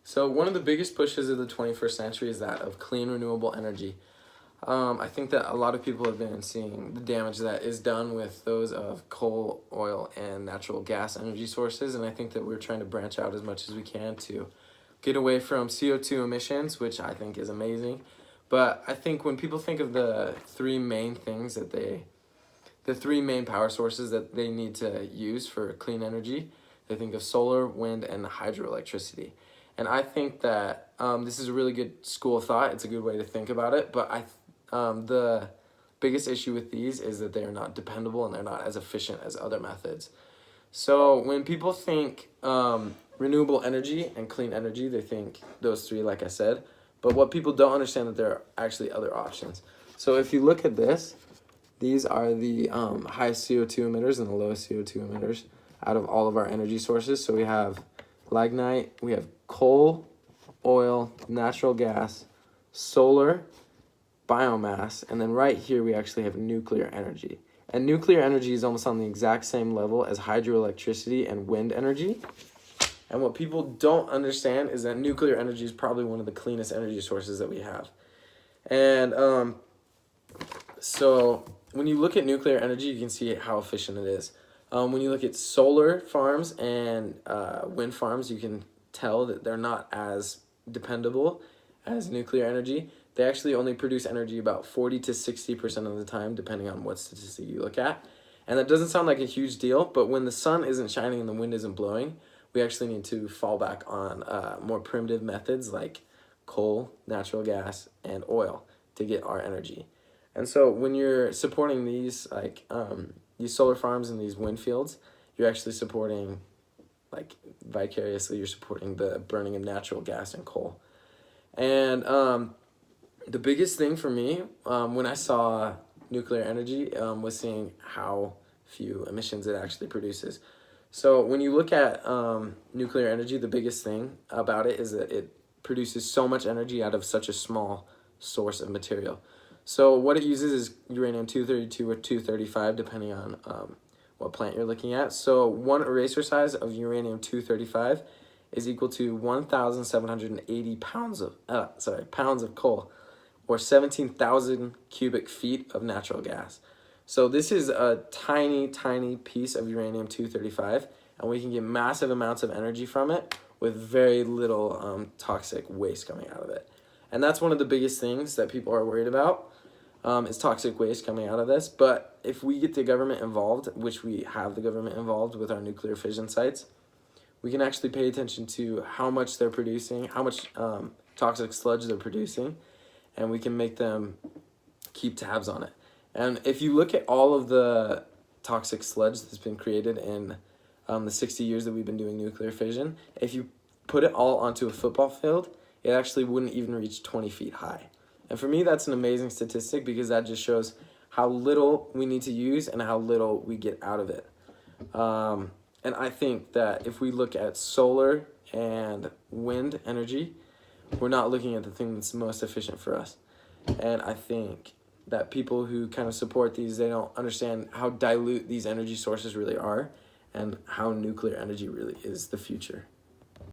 So one of the biggest pushes of the 21st century is that of clean renewable energy. I think that a lot of people have been seeing the damage that is done with those of coal, oil, and natural gas energy sources, and I think that we're trying to branch out as much as we can to get away from CO2 emissions, which I think is amazing. But I think when people think of the three main things that the three main power sources that they need to use for clean energy, they think of solar, wind, and hydroelectricity. And I think that this is a really good school of thought. It's a good way to think about it. But the biggest issue with these is that they are not dependable and they're not as efficient as other methods. So when people think renewable energy and clean energy, they think those three, like I said. But what people don't understand that there are actually other options. So if you look at this, these are the highest CO2 emitters and the lowest CO2 emitters out of all of our energy sources. So we have lignite, we have coal, oil, natural gas, solar, biomass, and then right here we actually have nuclear energy. And nuclear energy is almost on the exact same level as hydroelectricity and wind energy. And what people don't understand is that nuclear energy is probably one of the cleanest energy sources that we have. And so when you look at nuclear energy, you can see how efficient it is. When you look at solar farms and wind farms, you can tell that they're not as dependable as nuclear energy. They actually only produce energy about 40 to 60% of the time, depending on what statistic you look at. And that doesn't sound like a huge deal, but when the sun isn't shining and the wind isn't blowing, we actually need to fall back on more primitive methods like coal, natural gas, and oil to get our energy. And so when you're supporting these these solar farms and these wind fields, you're actually supporting, like vicariously, you're supporting the burning of natural gas and coal. And the biggest thing for me when I saw nuclear energy was seeing how few emissions it actually produces. So when you look at nuclear energy, the biggest thing about it is that it produces so much energy out of such a small source of material. So what it uses is uranium-232 or 235, depending on what plant you're looking at. So one eraser size of uranium-235 is equal to 1,780 pounds of coal, or 17,000 cubic feet of natural gas. So this is a tiny, tiny piece of uranium-235, and we can get massive amounts of energy from it with very little toxic waste coming out of it. And that's one of the biggest things that people are worried about, is toxic waste coming out of this. But if we get the government involved, which we have the government involved with our nuclear fission sites, we can actually pay attention to how much they're producing, how much toxic sludge they're producing, and we can make them keep tabs on it. And if you look at all of the toxic sludge that's been created in the 60 years that we've been doing nuclear fission, if you put it all onto a football field, it actually wouldn't even reach 20 feet high. And for me, that's an amazing statistic because that just shows how little we need to use and how little we get out of it. And I think that if we look at solar and wind energy, we're not looking at the thing that's most efficient for us. And I think that people who kind of support these, they don't understand how dilute these energy sources really are and how nuclear energy really is the future.